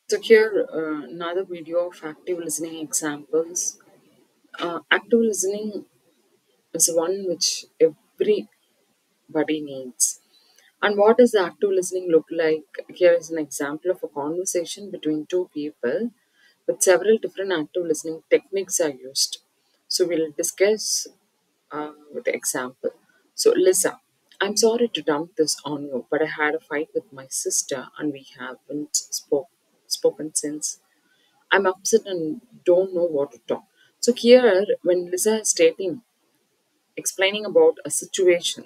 So here another video of active listening examples. Active listening is one which everybody needs. And what does the active listening look like? Here is an example of a conversation between two people with several different active listening techniques are used. So we'll discuss with the example. So Lisa, I'm sorry to dump this on you, but I had a fight with my sister and we haven't spoken since. I'm upset and don't know what to talk. So here, when Lisa is explaining about a situation,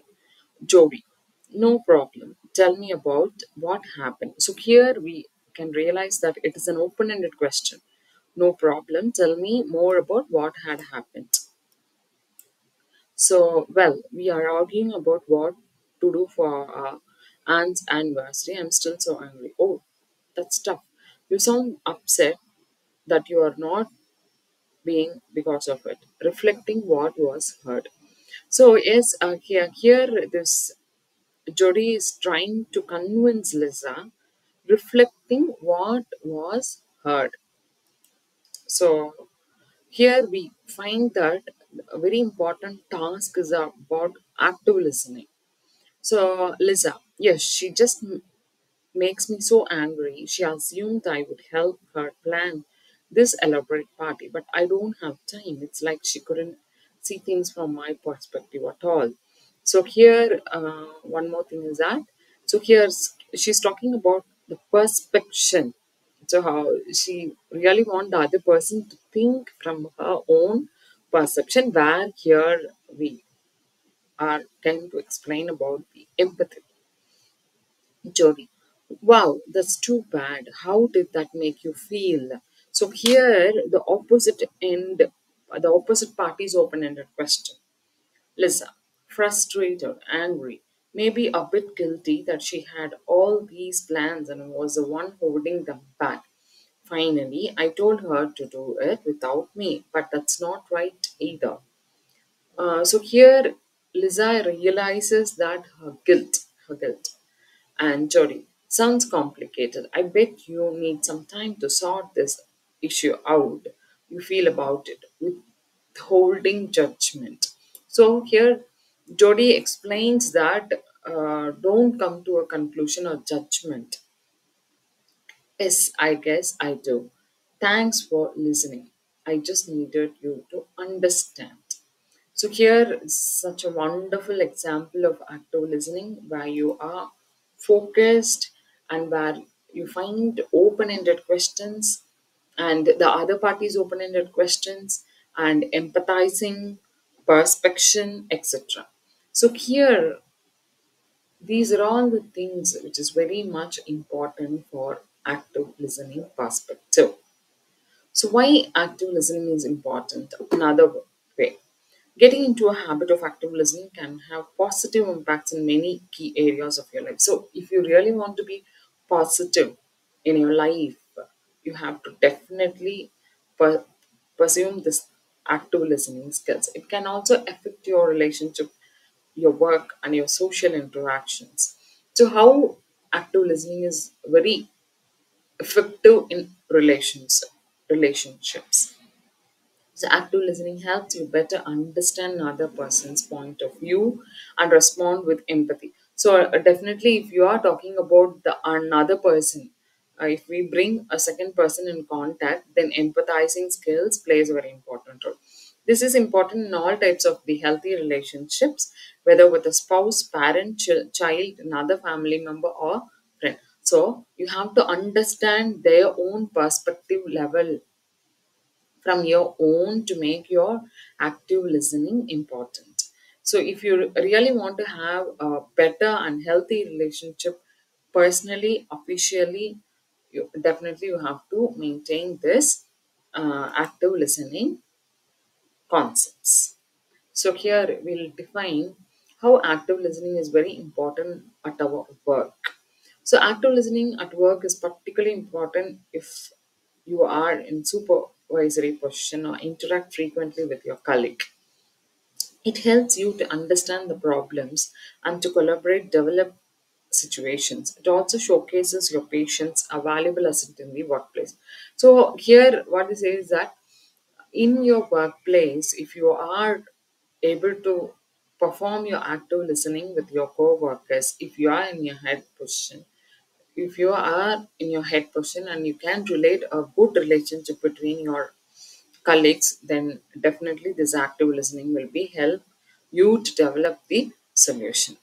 Joey, no problem. Tell me about what happened. So here we can realize that it is an open-ended question. No problem. Tell me more about what had happened. So, well, we are arguing about what to do for our aunt's anniversary. I'm still so angry. Oh, that's tough. You sound upset that you are not being because of it, reflecting what was heard. So yes, here this Jody is trying to convince Lisa, reflecting what was heard. So here we find that a very important task is about active listening. So Lisa, yes, she just makes me so angry. She assumed I would help her plan this elaborate party, but I don't have time. It's like she couldn't see things from my perspective at all. So here, one more thing is that. So here's she's talking about the perception. So how she really want the other person to think from her own perception. Where here we are trying to explain about the empathy. Jody. Wow, that's too bad. How did that make you feel? So here the opposite party's open-ended question. Lisa, frustrated, angry, maybe a bit guilty that she had all these plans and was the one holding them back. Finally, I told her to do it without me, but that's not right either. So here, Lisa realizes that her guilt. And Jody, sounds complicated. I bet you need some time to sort this issue out. You feel about it withholding judgment. So here, Jody explains that don't come to a conclusion or judgment. Yes, I guess I do. Thanks for listening. I just needed you to understand. So here is such a wonderful example of active listening where you are focused and where you find open-ended questions and the other party's open-ended questions and empathizing, perspection, etc. So here, these are all the things which is very much important for active listening perspective. So why active listening is important? Another way. Getting into a habit of active listening can have positive impacts in many key areas of your life. So, if you really want to be positive in your life, you have to definitely per- pursue this active listening skills. It can also affect your relationship, your work, and your social interactions. So, how active listening is very effective in relationships. So active listening helps you better understand another person's point of view and respond with empathy. So definitely, if you are talking about the another person, if we bring a second person in contact, then empathizing skills plays a very important role. This is important in all types of the healthy relationships, whether with a spouse, parent, child, another family member, or friend. So you have to understand their own perspective level from your own to make your active listening important. So, if you really want to have a better and healthy relationship personally, officially, you have to maintain this active listening concepts. So, here we'll define how active listening is very important at our work. So, active listening at work is particularly important if you are in supervisory position or interact frequently with your colleague. It helps you to understand the problems and to collaborate, develop situations. It also showcases your patience, a valuable asset in the workplace. So here, what they say is that in your workplace, if you are able to perform your active listening with your co-workers, if you are in your head position, if you are in your head position and you can relate a good relationship between your colleagues, then definitely this active listening will be help you to develop the solution.